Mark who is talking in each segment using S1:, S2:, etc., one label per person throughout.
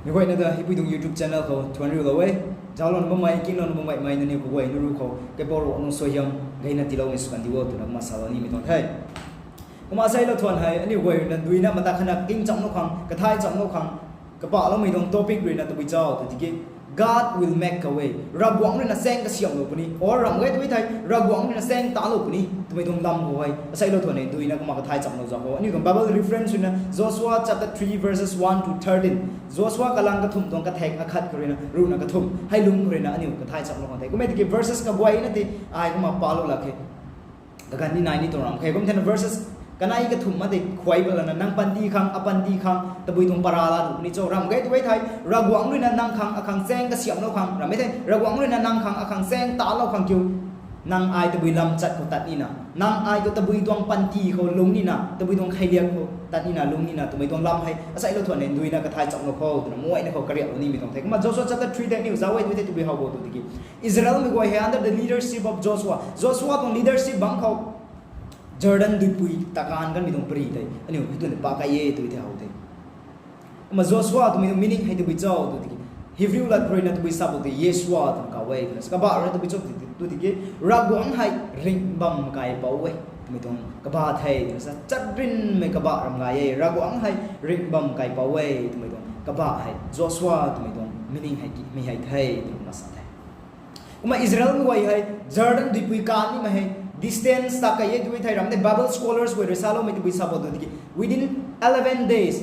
S1: มีคนนั่นเด้อให้ไปดู YouTube channel เขาทวนรู้เลยเว้ยเจ้าลองบ่ไม่กินลองบ่ไม่นั่นนี่ก็เว้ยรู้เขาแกบอกว่าน้องสวยยังไงนั่นที่เราไม่สุกันดีว่าตัวนักมาสาวนี่ไม่ต้องให้ก็มาใส่เราทวนให้อันนี้เว้ยนั่นดูนะมันตาขนาดกิ้งจังนกขังกระทายจังนกขังกระเป๋าเราไม่ต้อง topic เลยนะตัวเจ้าตัวที่ God will make a way ระวังเลยนะแซงกระเสียงลูกนี่โอ้ระวังเลยตัวไทยระวังเลยนะแซงตาลูกนี่ตัวต้องลำหัวไว้ใส่เราทวนให้ดูนะก็มากระทายจังนกจังหัวอันนี้ต้อง Bible reference นะ Joshua chapter 3 verses 1 to 13 Joshua กำลังกระทุ่มตรงกระแทกอาคัดกันเลยนะรู้นะกระทุ่มให้ลุงเลยนะอันนี้กระทายจังนกของไทยก็ไม่ได้เก็บ verses กับไว้นะที่ไอ้ก็มาปาลูกละแค่กันนี่นายนี่ตรงนั้นแค่ก็ไม่ใช่ versesกันไอ้ก็ทุ่มมาติควายไปแล้วนะนั่งปันดีคังอปันดีคังตะบุยตรงปาราลาดูนี่โจรำไงตัวไทยระวังด้วยนะนั่งคังอาคังแซงกระเสียมเราคังรำไม่ใช่ระวังด้วยนะนั่งคังอาคังแซงตาเราคังคิวนั่งไอ้ตะบุยลำจัดเขาตัดนี่นะนั่งไอ้ก็ตะบุยตรงปันดีเขาลงนี่นะตะบุยตรงใครเลี้ยงเขาตัดนี่นะลงนี่นะตะบุยตรงลำให้อาศัยเราถ่วนเองดูนะกระทายจับเราเขาตัวมวยนะเขากระเรียบนี่ไม่ต้องเทก็มา Joshua chapter 3 that news เอาไว้ด้วยที่ตะบุยเขาบอกตัวที่อิสราเอลมีไว้ under the leadership of Joshua ตรง leadership บังเขาJordan ดุยปุยตะการกันมีตรงปรีได้อันนี้ตัวนี้ปากไอ้ตัวที่เขาได้มา Joshua ตัวมีตรง meaning ให้ตัวไปเจ้าตัวที่ Hebrew ละปรีนั่นตัวไปซับตัวที่ Yeshua ตัวเขาไว้นะสกับบาร์นั่นตัวไปเจ้าตัวที่รักหวังให้ริงบัมกายเป้าไว้ตัวมีตรงกบาไทยนะสัจัดรินไม่กบารำไงรักหวังให้ริงบัมกายเป้าไว้ตัวมีตรงกบาให้ Joshua ตัวมีตรง meaning ให้ไม่ให้ไทยตัวมาสัตย์ก็มาอิสราเอลมีไว้ให้ Jordan ดุยปุยการนี่มาให้distance tak kaya duit hai ramne Bible scholars we resalo me duit sabot do diki within 11 days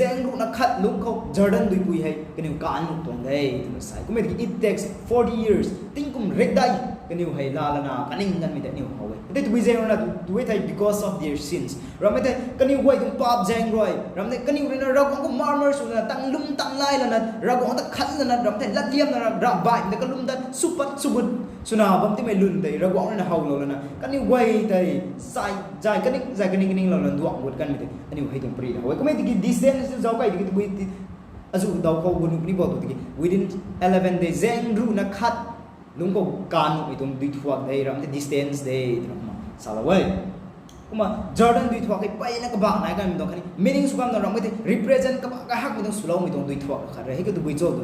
S1: zeng ru na khat luk kho Jordan duit pui hai kenu kan luk tong dai tu sai ko me diki it takes 40 years tingkum rek dai kenu hai la la na kaning kan me de new hawe de duit zeng na duit hai because of their sins ramne te kenu wai tum pap zeng roi ramne kenu na ra ko murmur su na tang lum tang lai la na ra ko ta khat la na ramne lat liam na ra bai na kalum da supat subut suna bam ti me lun dai ra ko na hau lo na kan ni wai dai sai jai kan ni lo lan duak bot kan mi dai ani hai tum pri hoi ko me diki distance zau kai diki bui azu dau ko gun ni bo diki within 11 days zeng ru na khat lung ko kan mi tum di thuak dai ram te distance dai ma sala wai kuma Jordan di thuak kai pai na ka ba na kan mi dong kan meaning su kam na ram te represent ka ba ka hak mi dong sulo mi dong di thuak kha re he ko bui zo do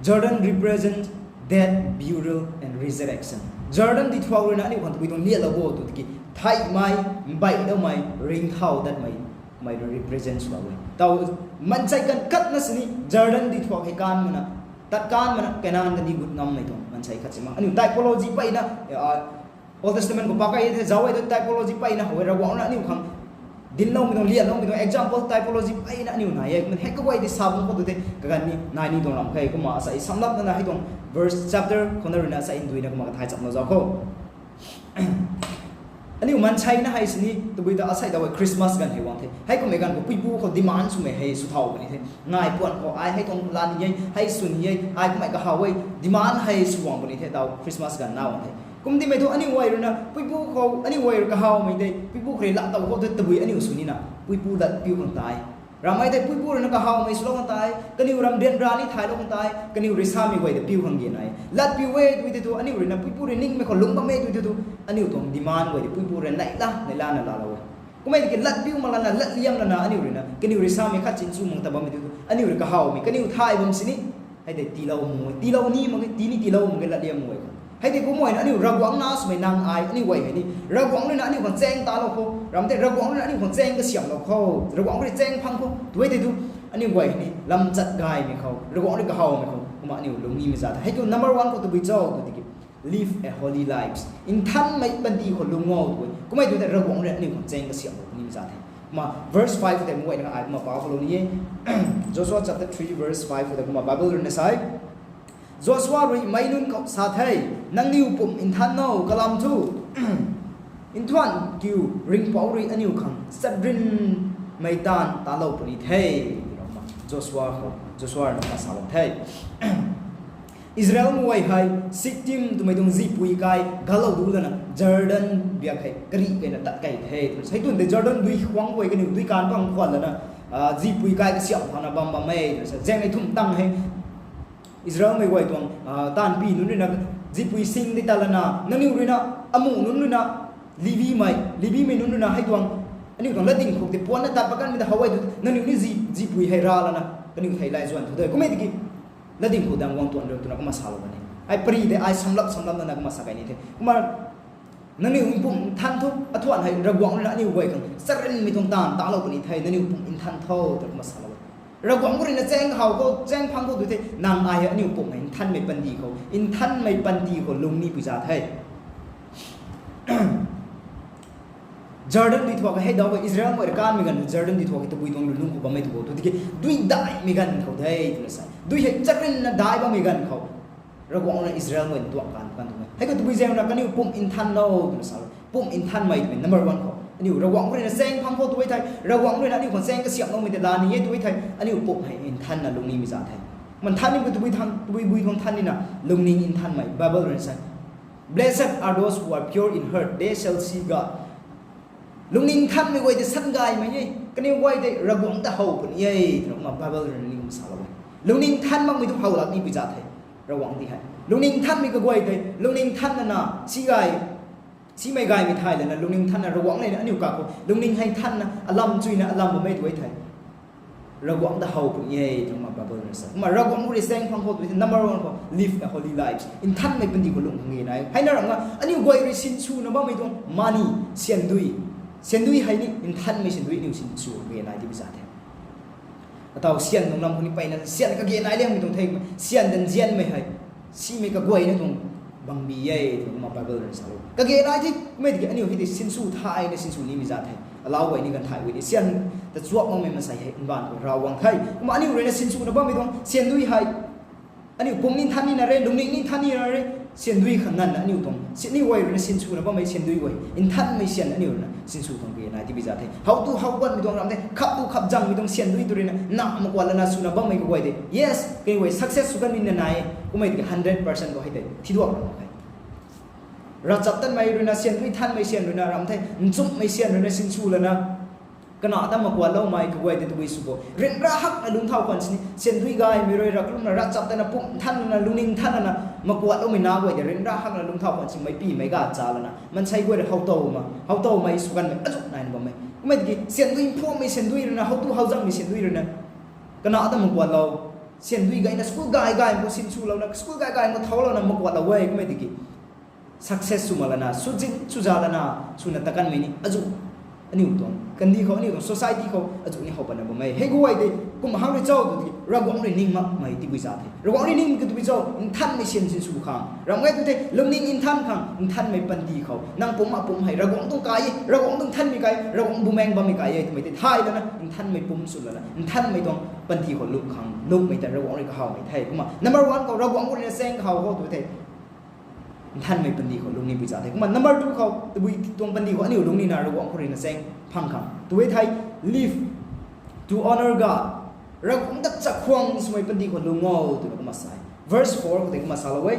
S1: Jordan represent death, burial and resurrection. Jordan di thuak na ni kan bui dong lia la bo to ki thai mai bai do mai ring thau that mai represents wa we tau man chai kan kat na sini Jordan di thuak he kan mana tat kan mana kenan kan di gut ngam mai to man chai khat sima ani typology pai na Old Testament ko pa kai the zawai the typology pai na ho ra wa na ni khang din long mi dong lia long mi dong example typology pai na ni na ye man he ka wai di sabung ko de ka gan ni nai ni dong ram kai ko ma sa i samlap na hi dong verse chapter corner na sa indui na ko ma thai chap no za koอันนี้มันใช่นะให้สินี่ตัวบิดาอาศัยแต่ว่าคริสต์มาสกันให้วันเทให้ก็ไม่กันก็ปีบูเขาดีมานสุดไม่ให้สุดเท่ากันนี่เทง่ายปวนเขาไอให้ตรงลานยัยให้สุนยัยไอก็ไม่ก็หาไว้ดีมานให้สุวรรณกันนี่เทแต่คริสต์มาสกันน่าวันเทกุมที่ไม่ถูกอันนี้ไว้เลยนะปีบูเขาอันนี้ไว้ก็หาไม่ได้ปีบูเคยละแต่ว่าเขาตัวบิดอันนี้สุดนี่นะปีบูดัดปีคนตายรำไม่ได้ปุยปูเลยนะก็หาไม่สุดคนตายกันนี่รำเดียนรานี่ถ่ายแล้วคนตายกันนี่ริสามีไว้แต่ปิ้วขังเย็นไอ้ลัดปิ้วเวทวิธีตัวอันนี้เลยนะปุยปูเลยนิ่งไม่ขอลุงบ้าเมทวิธีตัวอันนี้ตรงดีมานไว้แต่ปุยปูเลยไหนล่ะนั่นละเราก็ไม่ได้กินลัดปิ้วมาละนะลัดเลี้ยงละนะอันนี้เลยนะกันนี่ริสามีขัดจินซูมองตาบ้าเมทวิธีตัวอันนี้เลยก็หาไม่กันนี่ถ่ายบ้างสินี่ให้แต่ตีเรามวยตีเรานี่มันตีนี่ตีเรามันก็ลัดเลี้ยงมวยให้เด็กกูมวยนะนี่ระวังนะสมัยนางไอ้นี่ไว้ให้นี่ระวังเลยนะนี่คนแจ้งตาเราเขารำแต่ระวังเลยนะนี่คนแจ้งก็เสียงเราเขาระวังเลยแจ้งพังเขาด้วยแต่ดูอันนี้ไว้นี่ลำจัดกายมีเขาระวังเลยก็เฮามีเขาผมว่านี่ลุงนี่มีจัดให้กู number 1ก็ตัวบิจอตัวที่ live a holy lives in ท่านไม่บันดีคนลุงงอตัวกูไม่ดูแต่ระวังเลยนี่คนแจ้งก็เสียงเรานี่มีจัดให้มา verse 5แต่มวยนะไอ้มาป่าวเขาลงนี่ Joshua chapter 3 verse 5แต่กูมา Bible เรียนในสายJoshua รีไม่นุ่นกับสาเทนังนิวปุ่มอินทันโนกลามทูอินทวันกิวริงเปารีอันนิวขังสัดรินไม่ตานตาโลปนิเท Joshua นักสาวเทอิสราเอลมวยไฮซิติมตัวไม่ต้องจีปุยกายกาลดูแล้วนะจอร์แดนเบียกให้กรีกเป็นตัดไก่เทใช้ตัวเดจอร์แดนดุยหวังไว้กันอยู่ดุยการบังควันแล้วนะจีปุยกายก็เสียบพานาบัมบัมเม่แจ้งให้ทุ่มตั้งให้อิสราเอลไม่ไหวตัวตานปีนู้นเลยนะจีปุยซิงได้ตาลนะนั่นนี่เลยนะอามูนู้นเลยนะลีบีไม่นู้นเลยนะให้ตัว อันนี้ต้องละดิ่งขบติปวนนะตัดประกันมีแต่เขาไว้ดูนั่นนี่จีปุยให้ราแล้วนะก็นี่ไทยไล่ส่วนทุกเดือนก็ไม่ได้กี่ละดิ่งขบดังวางตัวเดียวตัวนั้นก็มาสาวกันนี่ไอ้ปรีเดไอ้สำลับนั่นก็มาสักไอ้นี่เถอะก็มานั่นนี่ปุ่มทันทุกอัตวันให้ระวังนะนี่ไว้กันสักเรื่องมีตรงตาเราคนนี้ไทยนั่นนี่ปุ่มอินทันเท่าตัวก็มาสาวระวังก็เรื่องแจ้งเขาก็แจ้งพังก็ดูเถอะนางไอ้อันนี้ปุ่มอินทันไม่ปันดีเขาอินทันไม่ปันดีเขาลงนี่ปีศาจไทยจอร์แดนดีทั่วก็ให้ดาวอิสราเอลเมื่อการมีกันจอร์แดนดีทั่วก็ตัวบุยตรงลุ่มเขาบ้าไม่ถูกตัวที่ด้วยได้มีกันเขาได้ตัวนั้นใช่ด้วยเหตุจักรินน่ะได้บ้ามีกันเขาเราก็เอาอิสราเอลเมื่อตัวกันถูกไหมให้ก็ตัวบุยเจ้าเราก็นี่ปุ่มอินทันเราตัวนั้นใช่ปุ่มอินทันไม่เป็น number one เขาอันนี้ระวังเรื่องแซงพังเขาตัวไทยระวังเรื่องอันนี้คนแซงก็เสียบลงมีแต่ลานี่ตัวไทยอันนี้ปุ่มให้อินทันน่ะลงนี้มีจ่าไทยมันทันนี่ก็ตัวบุยของทันนี่นะลงนี้อินทันไม่ Bible เรื่องใช่ Blessed are those who are pure in heart they shall see Godลุงนิ่งท่านไม่ไว้แต่สันกายไหมยี่ก็นี่ไว้แต่ระวังแต่เขาคนยี่ถึงมาบาเบิลนี่ก็มาสาวไว้ลุงนิ่งท่านมั่งไม่ทุกเขาหลักนี่พิจารณาระวังที่ให้ลุงนิ่งท่านไม่ก็ไว้แต่ลุงนิ่งท่านนั่นนะสีกายสีไม่กายไม่ไทยเลยนะลุงนิ่งท่านนะระวังเลยนะอันนี้กับลุงนิ่งให้ท่านนะอารมณ์จุยนะอารมณ์ไม่ด้วยไทยระวังแต่เขาคนยี่ถึงมาบาเบิลนี่สักมาระวังก็ได้แสดงความโหดด้วย number one ก็ live a holy life อินท่านไม่เป็นดีกว่าลุงของยี่นายให้น่ารักนะอันนี้ไว้ได้สินชูนะบ้างไม่ต้องมานี่เสียนดุยเสียนดุยให้นี่อินทันไม่เสียนดุยนิวสินสูเกนายที่พิจารณาแต่เอาเสียนตรงลำคนนี้ไปนั้นเสียนก็เกนายเรื่องไม่ต้องเทงเสียนเดินเสียนไม่ให้ซีไม่ก็กวยนั่นตรงบังบีเย่ตรงมาบาเบิลนั่นสาวก็เกนายที่ไม่ได้อันนี้ที่สินสูไทยในสินสูนี้พิจารณาเราไว้นี่กันไทยไว้ดิเสียนแต่จวบมันไม่มาใส่ให้บ้านเราวังไทยมาอันนี้เลยนะสินสูนะบ้างไม่ต้องเสียนดุยให้อันนี้ผมนินทันนี่นะเรลุงนิ่งทันนี่นะเรเสียนดุยขันนั่นนะอันนี้ตรงเสียนนี่ไว้เลยนะสินสูนะบ้างไม่เสียนดุยไว้อินทันไม่เสียนอันนี้เลยนะสินสูตรงเกนายที่พิจารณาเขาตู้เขาวันไม่ต้องรำได้ขับตู้ขับจังไม่ต้องเสียนดุยตัวนี้นะหนักมากกว่าแล้วนะสูนะบ้างไม่ก็ไว้ดิ yes เกยไว้ success สุกันนี่นะนายก็ไม่ถึง100%ก็ให้ได้ที่ดวงเราจับตั้งไม่เลยนะเสียนดุยทันไม่เสียนเลยนะรำได้จุ่มไม่เสียนเลยนะสินสูแล้วนะก็น่าตั้งมากกว่าเราไม่ก็ไว้แต่ตัวสุโบเรื่องรักนะลุงเท่ากันสิเสียนดุยกายไม่รู้รักลุงนะรักจับแต่นะปุ่มท่านนะลุงนิ่งท่านนะมากกว่าเราไม่น่าไว้แต่เรื่องรักนะลุงเท่ากันสิไม่ปีไม่กล้าจ้าแล้วนะมันใช่ไว้แต่เขาโตมาสุกันไม่จุดไหนนะบ่ไม่ดีเสียนดุยพวกไม่เสียนดุยเลยนะเขาตู้เขาจังไม่เสียนดุยเลยนะก็น่าตั้งมากกว่าเราเสียนดุยกายนะสกุลกายมันสินสูเรานะสกุลกายมันเท่าเรานะมากกว่าเราไว้ก็ไม่ดี success สุมาแล้วนะสุจาแล้วนะสุนัตตะกันไม่นี่อาจุอันนี้ตรงกันดีเขาอันนี้ตรง society เขาอาจุนี่เขาเป็นอะไรบ้างไหมให้กูไว้ดิกูมาหาเรื่องเจ้าดูดิระวังเรื่องนิ่งมากไม่ที่วิจารณ์ระวังเรื่องนิ่งก็ตัววิจารณ์อินทันไม่เชื่อสินสูขังเราไม่ตัวเดียวลงนิ่งอินทันขังอินทันไม่ปันดีเขานั่งผมให้ระวังต้องกายระวังต้องทันไม่กายระวังบุแมงบ่ไม่กายทำไมติดท้ายแล้วนะอินทันไม่ปุ่มสุดแล้วนะอินทันไม่ต้องปันดีเขาลุกขังลุกไม่แต่ระวังเรื่องเขาไม่ไทยกูมา number one เขาระวังเรื่องแซงเขาตัวเดียวท่านไม่ปันดีเขาลุงนี่พิจารณามัน number two เขาตัวปันดีเขาอันนี้ลุงนี่นะระวังคนนี้นะแซงพังคำตัวไทย live to honor God เราคงตัดจักรวงสมัยปันดีเขาลุงงอตัวก็มาใส่ verse 4เขาถึงมาสาละไว้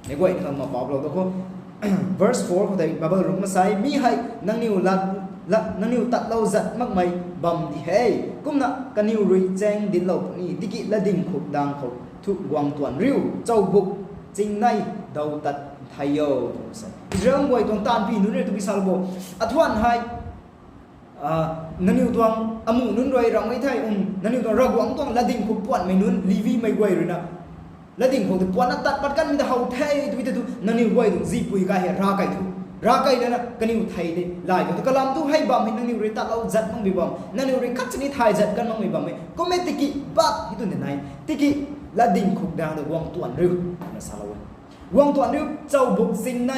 S1: ในไว้ที่เขามาบอกเราตัวเขา verse 4เขาถึงบาเบิลลุงมาใส่มีให้นั่งนิ้วลัดนั่งนิ้วตัดเราจัดมากมายบัมดีเฮ้กุมนะกันนิ้วรีแจงดินเราปนี่ดิกิและดิ่งขุดดังเขาทุกวางตัวนริ้วเจ้าบุกจริงในดาวตัดไทยโยเรื่องไว้ตรงตานพี่นุ่นเรื่องตุบิสาลโบอัทวันให้นั่นอยู่ตรงอามุนุ่นรวยเราไม่ไทยนั่นอยู่ตรงเราหวังตรงละดิ่งขุปวนไม่นุ่นลีวีไม่ไว้เลยนะละดิ่งขุปวนนั่นตัดปัดกันมีแต่เขาไทยตุบิตุนั่นอยู่ไว้ตรงจีปุยกายราไก่ทุราไก่นั่นนะกันอยู่ไทยเลยลายก็กลามตู้ให้บัมให้นั่นอยู่เรตัดเราจัดมั่งไม่บัมนั่นอยู่เรคัดชนิดไทยจัดกันมั่งไม่บัมไม่ก็ไม่ติกิบัดที่ตัวไหนติกิละดิ่งขุดดาวเดือวงตัวนึกนะสารวัตรวงตัวนึกเจ้าบุกสิ่งใน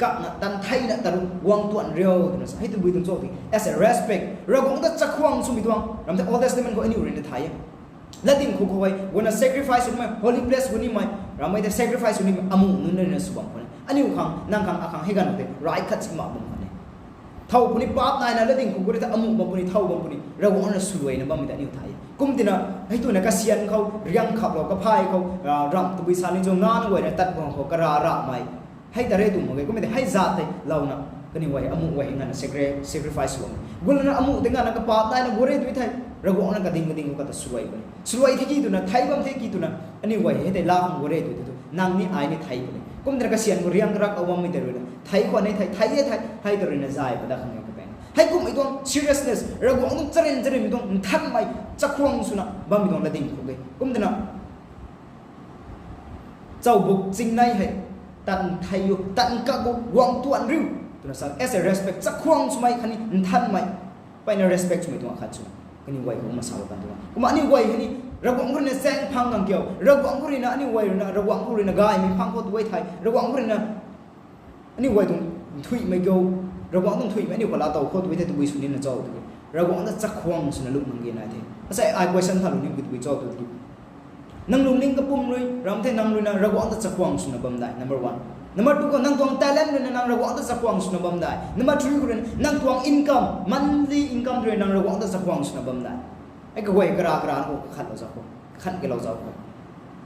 S1: กับนักดันไทยนักตะลุวงตัวเรียวนะให้ตัวบุยตัวโจที as a respect เราคงต้องจักรวงสมิตวงเราจะ Old Testament ก็อันนี้อยู่ในไทยละดิ่งขุดเขาไว้วันนั้น sacrifice วันนี้ holy place วันนี้ไหมเราไม่ได้ sacrifice วันนี้อามุนุ่นในสุวรรณคนอันนี้ขังนั่งขังอาขังให้กันหมดเลยร้ายขัดสิมาบุญคนนี้เท่าคนนี้ปั๊บนายนะละดิ่งขุดก็ได้แต่อามุบางคนนี้เท่าบางคนนี้เราวันนั้นสวยนะบ้างไม่ได้นิวไทยกุมตินะให้ตัวนักเสียนเขาเรียงขับเราก็พายเขารำตัวบิสานิจงงานไว้ในตัดของเขากระระไม่ให้แต่เรื่องตัวมันก็ไม่ได้ให้จัดเลยเรานะก็นี่ไว้อามุไว้งาน sacrifice วงกุลนะอามุแต่งานนักปาดได้นะบุเรด้วยไทยเราก็นักดิ่งก็ตัดสวยไปสวยที่กี่ตัวนะไทยบางที่กี่ตัวนะอันนี้ไว้ให้แต่ลาของบุเรด้วยตัวนางนี่ไอ้นี่ไทยไปเลยกุมตินักเสียนเรียงรักเอาว่าไม่ได้เลยไทยคนนี้ไทยตัวนี้นะใจไปได้ข้างในก็เป็น ให้กุมไอ้ตรง seriousness ระกวงต้องเจริญมีตรงทันไม่จะควงสุนะบ้ามีตรงละดิ่งโอเคกุมเดนะเจ้าบุกจริงในให้ตันไทยอยู่ตันกะกุวางตัวอันริ้วตัวนั้น as a respect จะควงสุไม่คันนี้ทันไม่ไปใน respect สุไม่ตัวขัดสุนะคันนี้ไว้กุมมาสาวกันตัวกุมอันนี้ไว้คันนี้ระกวงคนนี้แซงพังกังเกี่ยวระกวงคนนี้นะอันนี้ไว้นะระกวงคนนี้นะกายมีพังโคตรไว้ไทยระกวงคนนี้นะอันนี้ไว้ตรงถุยไม่เกี่ยวระกวงต้องถุยไม่นี่คนละตัวโคตรไว้ไทยตัววิสุนินนะเจ้าตัวระกวงต้องจะควงสุนะลูกมังเกียนอะไรไม่ใช่ไอ้ question ทำลูกนี่วิเจ้าตัวที่นังลุงนิ่งกับปุ่มเลยรำเทนังลุยนะระกวงต้องจะควงสุนะบัมได้ number 1 number 2ก็นังตวง talent เลยนะนังระกวงต้องจะควงสุนะบัมได้ number 3ก็เลยนังตวง income monthly income เลยนังระกวงต้องจะควงสุนะบัมได้ไอ้ก็ไว้กระดาษโอ้ขัดเราเจ้าขัดกับเราเจ้า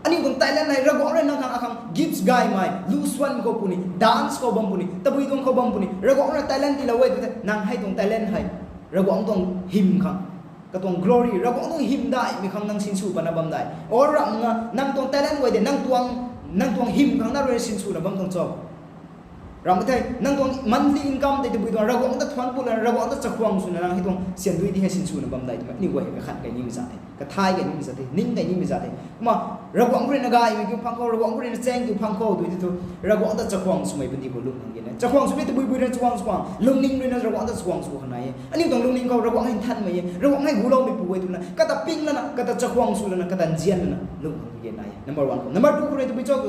S1: อันนี้ตรง talent เลยระกวงเลยนังทางอาคัง gives guy ไม่ loose one ก็ปุ่นนี่ dance ก็บัมปุ่นนี่ตะบุยตรงเขาบัมปุ่นนี่ระกวงเลย talent ที่เราไว้ตัวนังให้ตรง talent ให้ระกวงตรงหิมครับก็ตรง glory เราก็ต้องหิมได้มีคำนั่งสินสูปนบัมได้โอ้รำนะนั่งตรงแต่เล่นไว้เดี๋ยวนั่งตวงหิมคำนั่งเรียนสินสูนะบัมตรงจบรำไม่ใช่นั่งตวง monthly income แต่บุยตรงเราก็ต้องทวนปุ่นเราก็ต้องจะควงสุนนะให้ตรงเสียนด้วยที่ให้สินสูนะบัมได้นี่ไว้ก็ขัดกันนี่มีสัตย์ก็ทายกันนี่มีสัตย์นิ่งกันนี่มีสัตย์มาเราก็ต้องเรียนนกายมีกี่พังโคเราก็ต้องเรียนแจ้งกี่พังโคด้วยที่ตัวเราก็ต้องจะควงสมัยเป็นที่คนลุกอย่างเงี้ยจะควงสมัยแต่บุยเรื่องจะควงลุงนิ่งด้วยนะเราก็ต้องจะควงสุขไหนอันนี้ตรงลุงนิ่งเขาเราก็ให้ทันไหมเราก็ให้หูเราไม่ป่วยตัวนั้นก็แต่ปิ้งแล้วนะก็แต่จะควงสุแล้วนะก็แต่เจียนแล้วนะลุงอย่างเงี้ย number 1 number 2คนนี้ตัวไปชอบ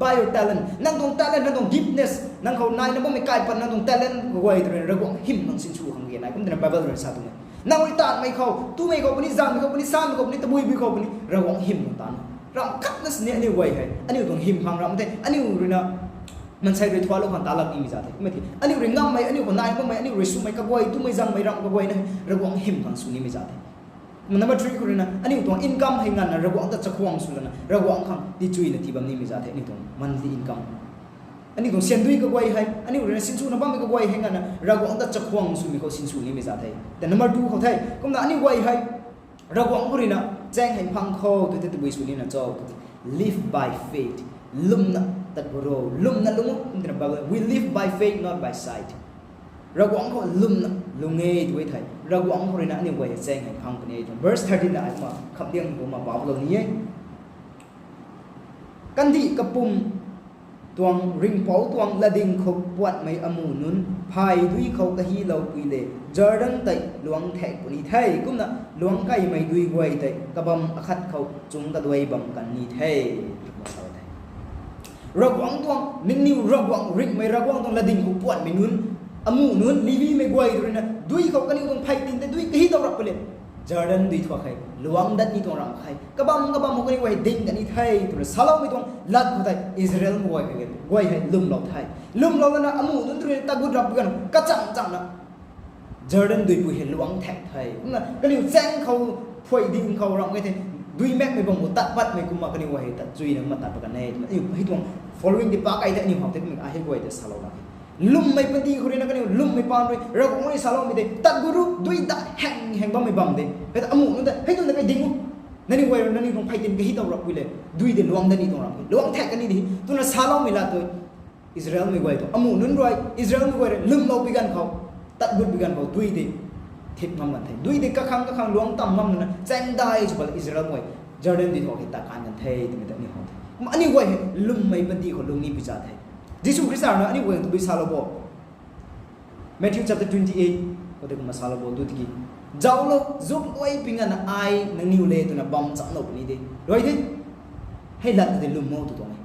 S1: by your talent นั่งตรง talent นั่งตรง giftness นั่งเขานายนั่งบ่ไม่กลายเป็นนั่งตรง talent ก็ไว้ตัวนั้นเราก็หิมนั่งสินชูอย่างเงี้ยก็เป็น Bible เรื่องสาธุเนี่ยนั่งวิตาไม่เขาตู้ไม่เขาปนิจามไม่เขาปนิสามไม่เขาปนิตะบุยไม่เขาปนิเราก็หิมตานเราคัดนั่นเนี่ยอันนี้ไว้ให้อันนี้ตรงหิมพังเราไม่ได้อันนี้รู้นะมันใช้เรื่องทั่วโลกมันตาลักอีมิจาร์ไม่ที่อันนี้เรื่องง่ำไหมอันนี้คนนายบ่ไหมอันนี้เรื่องสุ่มไหมก็ไว้ตู้ไม่จังไม่รังก็ไว้นะเราก็หิมพังสุนีมิจาร์มันnumber 3คนนะอันนี้ตรง income ให้งานนะเราก็ต้องจะควงสุนะเราก็ต้องที่จุยนะที่บัมนี่มิจาร์อันนี้ตรง monthly incomeอันนี้ตรงเสียนด้วยก็ไว้ให้อันนี้เรื่องสินสูนะบ้างไม่ก็ไว้ให้งานนะเราก็ต้องจะควงสุมีเขาสินสูนี่มิจาร์แต่ number 2เขาไทยก็นะอันนี้ไว้ให้เราก็คนนะแจ้งให้พังเขาตัวที่ตัวสุนีนะเจ้า live by faith ลุ่มนะตัดโรลุ่มนะลุ่มนี่นะบอกว่า we live by faith not by sight เราก็เขาลุ่มนะลุงเงี้ยตัวไทยเราก็คนนะอันนี้ไว้แจ้งให้พังคนนี้ verse 13นะมาคำเดียวผมมาบอกเรานี้กันที่กระปุ่มตวงริงเผาตวงละดิ่งขบปวดไม่อมูนุนพายด้วยเขากะฮีเราปุยเล่จอดันไตหลวงแทกปุยไทยกุมนะหลวงไก่ไม่ด้วยไว้ไตกระบำอัดเขาจุงกระด้วยบังกันนี่ไทยระวังตวงนิ่งๆระวังริงไม่ระวังตวงละดิ่งขบปวดไม่นุนอมูนุนลีวีไม่ไว้ด้วยนะด้วยเขากะนี่ตวงไผ่ตินแต่ด้วยกะฮีเรารับไปเลยจอดันดีทั่วใครหลวงดันนี่ตรงรังใครกระบำมันก็นี่ไว้ดิ่งกันนี่ไทยตัวสลาวไม่ตรงลัดกูไทยอิสราเอลไว้กันไว้ให้ลุ่มเราไทยลุ่มเราแล้วนะอามูนั่นตัวนี้ตะกุดรับกันกระจังนะจอดันดูปุยเห็นหลวงแท็กไทยนั่นก็นี่แจ้งเขาพ่วยดิ่งเขารังไว้ไทยดูแม็กไม่บังหมดตัดปัดไม่กุมมาก็นี่ไว้ตัดจุยนั่งมาตัดประกันแน่ให้ตรง following ที่ปากไอ้แต่นี่หอมแต่ไม่อาให้ไว้แต่สลาวนะลุ่มไม่เป็นดีคนนี้นะก็นี่ลุ่มไม่ปานด้วยเราก็ไม่สลาวไม่ได้ตัดกุรุด้วยตัดแห่งบ้าไม่บังเด้ให้อามูนั่นแต่ให้ตัวนั้นไปดิ่งนั่นนี่ไว้นั่นนี่ตรงไพ่ตินก็ฮิตเอารับไปเลยด้วยเดินลวงนั่นนี่ตรงรับลวงแท็กกันนี่ดิตัวนั้นสลาวไม่ละตัวอิสราเอลไม่ไว้ตัวอามูนั่นรวยอิสราเอลไม่ไว้ลุ่มเราไปกันเขาตัดกุดไปกันเขาด้วยเดิทิพย์มั่งกันไทยด้วยเดิกะขังลวงต่ำมั่งนั่นแจ้งได้จุบัลอิสราเอลไม่จอร์แดนดีเขาฮิตตาการกันไทยที่ไม่ได้นี่เขาอันนี้ไว้ลุ่มไม่เป็นดีคนลุ่มนี่พิจารณ์ไทยยิสุคริสต์นะอันนี้ไว้ตัวไปซาโลโบ Matthew chapter 28เขาเรียกมาซาโลโบดูที่เจ้าลูกจุกไว้พิงกันไอ้นั่งนิวเลตัวน่ะบอมจับหนุนี่ดิด้วยดิให้หลัดแต่ลุ่มโม่ตัวนี้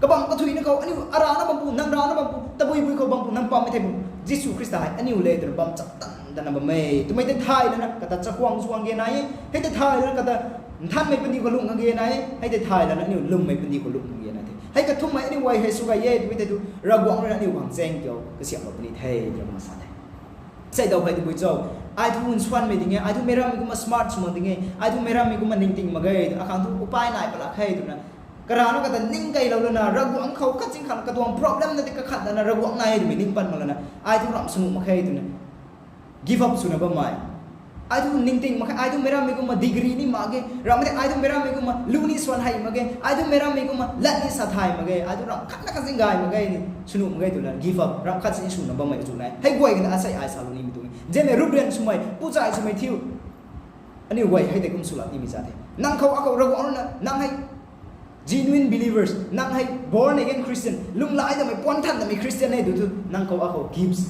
S1: ก็บอมก็ถุยนะเขาอันนี้อารานะบอมปูนั่งรานะบอมปูตะบุยเขาบอมปูนั่งปอมไม่ใช่บุยิสุคริสต์อันนิวเลตัวน่ะบอมจับตันแต่น่ะบอมไม่ตัวไม่ได้ทายแล้วนะก็แต่จะควงสวงเกนไหนให้ได้ทายแล้วก็แต่ท่านไม่เป็นดีกว่าลุงกันเกนไหนให้ได้ทายแล้วนะนี่ลุ่มไม่เป็นดีกว่าลุงกันเกนไหนให้กระทุ่มไหมอันนี้ไว้ให้สุกายเย่ไม่ได้ดูระวังเลยนะนี่หวังแจ้งเกี่ยวก็เสียงแบบนี้เท่ยังมาสั่นใส่ดาวไปดูบุญโจ้ไอ้ทุนชวนไม่ดิ้งไงไอ้ทุนเมรามีกุมาสมาร์ทสมองดิ้งไงไอ้ทุนเมรามีกุมานิ่งติ้งมาไงอาการทุนอุปายไหนปลักให้ตัวนั้นกระนั้นก็แต่นิ่งไกลเราเลยนะระวังเขาคัดจริงขันกระตัว problem นั่นที่กระขัดนะระวังไงดูไม่นิ่งปันมาเลยนะไอ้ทุนรับสนุกมาให้ตัวนั้น give up สุนัขบ้าไหม ai tu ningting maka ai tu mera me kuma degree ni mage ramde ai tu mera me kuma luni swan hai mage ai tu mera me kuma lat ni sathai mage ai tu ram khat na ka singai mage ni sunu mage tu la give up ram khat sin sunu ba mai tu nai hai goi ga asai ai saluni mi tu je me rubren sumai puja sumai thiu ani wai hai de kum sulat ni mi jate nang khau akau ragu na nang hai genuine believers nang hai born again Christian lung lai da mai pon than da mai Christian nei du tu nang khau akau gives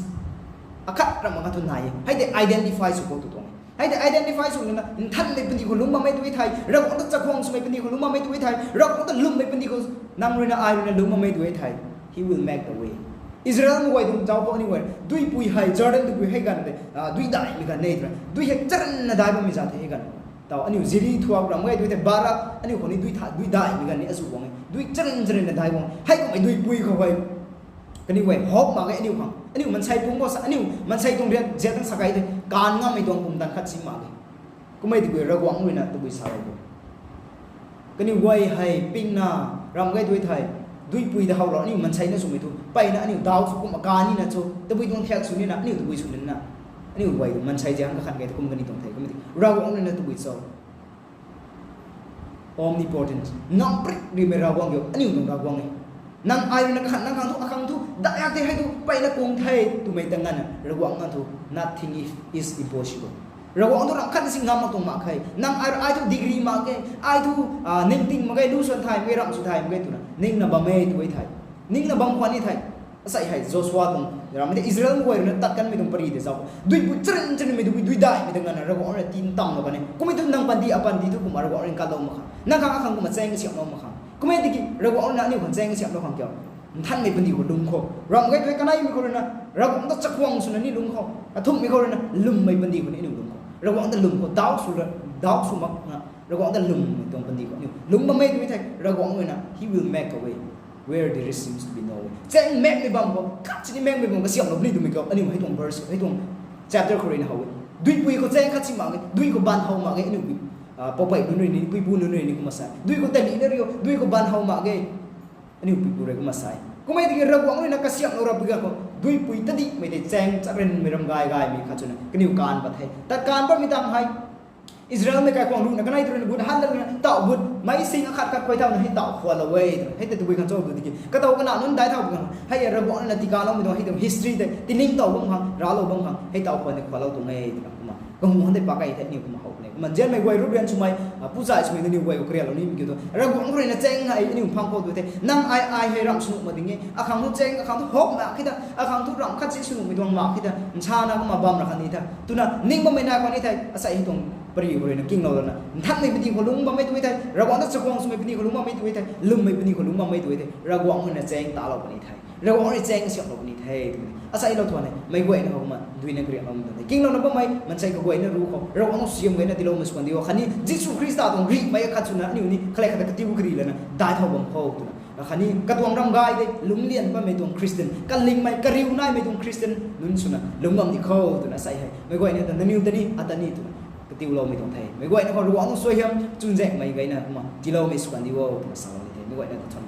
S1: akhat ram ma tu nai hai de identify su ko tu tong hai de identify su na than mai pandi ko lung ma mai tu thai ragu ta chakhong su mai pandi ko lung ma mai tu thai ragu ta lung mai pandi ko nang rina ai rina lung ma mai tu thai he will make the way Israel mo wai dum jaw ko ni wai dui pui hai Jordan du pui hai gan de dui dai mi gan nei tra dui he charan na dai ba mi ja the gan taw ani ziri thuak ram ngai dui the barak ani ko ni dui tha dui dai mi gan ni asu bong dui charan charan na dai bong hai ko mai dui pui ko wai kani wai hop ma ngai ani khang ani man sai pung mo sa ani man sai tung rian je tang sakai de kan nga mai dong pum dan khat sing ma ge ko mai di ra gwang na tu bui sa ro kani wai hai ping na ram ngai dui thai dui pui da hau lo ni man sai na su mi tu pai na ani daw su kum ka ni na chu tu bui dong thyak su ni na ani tu bui su ni na ani wai man sai jang ka khat ngai kum kani tong thai ko mi ra gwang na tu bui so omnipotent nam prik ri me ra gwang yo ani dong ra gwang nang ai na khat nang akang tu da ya te hai tu pai na kong thai tu mai tangan ra gwang na tu nothing is impossible ra gwang tu ram khat sing ngam tong ma khai nang ai tu degree ma ke ai tu ning ting ma ke lu son thai me ram su thai me tu na ning na ba me tu ai thai ning na bang khwani thai asai hai Joshua tong ram de Israel mo na tat kan me tong pari de sa dui pu chen chen me dui dai me tangan ra gwang ra tin tam na ba ne ko me tu nang pan di tu ku ma ra gwang ka lo ma kha nang ka akang ku ma cheng siam no ma kha ko me diki ra gwang na ni kon cheng siam no khang kyo than me pandi ko lung kho ram gai thai kanai mi ko na ra gwang ta chakwang su na ni lung kho athum mi ko na lum mai pandi ko ni lung kho ra gwang ta lum ko daw su mak na ra gwang ta lum tong pandi ko ni lum ma mai tu thai ra gwang na he will make a way where there seems to be no way cheng mek me bang ko khat chi mek me bang ka siam no ni tu mi ko ani hai tong verse hai tong chapter ko rin haw dui pui ko cheng khat chi ma dui ko ban haw ma ge ni popai nu ni pui bu nu ni ko masai dui ko tani na rio dui ko ban haw ma ge ani pui bu re ko masai ko mai di ra gwang na ka siam no ra bu ga ko dui pui tadi me de cheng chakren me ram gai mai khachuna kani kan ba thai ta kan ba mi tam hai Israel me kai kwang lu na kanai tu na bud han na ta bud mai sing khat khat koi thau na hi ta khwa la we hai te tu bi kan cho bu di ka tau kana nun dai thau bu hai ra gwang na ti ka lo mi do hai dem history de ti ning tau bang hang ra lo bang hang hai tau khwa ne khwa lo tu ngai ma ko mu han de pa kai the ni ko ma hau ne man jen mai wai ru rian chu mai pu sai chu mai ni wai ko kriya lo ni mi ki to ra gwang ro na cheng hai ni phang ko tu te nang ai he ram sunu ma ding nge akhang tu cheng akhang tu hop ma khida akhang tu ram khat chi sunu mi dong ma khida cha na ko ma bam ra khan ni tha tu na ning ma mai na ko ni thai asai hi tong pari ko na king lo na than mai pini ko lung ba mai tu thai ra gwang ta chakwang su mai pini ko lung ma mai tu thai lum mai pini ko lung ma mai tu thai ra gwang na cheng ta lo ni thai ra gwang ni cheng siam lo ni thai asai lo thwa ne mai goi na ho ma dui na kriya lo ma king lo na ba mai man sai ko goi na ru ko ra gwang siam goi na ti lo ma swan di khani Jesus Christ ta dong ri mai khat chuna ni ni khlai khat ka ti u kri la na dai thau bam ho tu na khani ka tuang ram gai de lung lian ba mai tong Christian ka ling mai ka riu nai mai tong Christian nun suna lung ngam ni kho tu na sai hai mai goi na ta niu ta ni atani tu tiêu lâu mình không thấy mấy gọi nó còn ruộng nó xuôi hiểm chun dẹt mấy cái nào mà tiêu lâu mình sụp đi vô mà sao vậy mấy gọi nó còn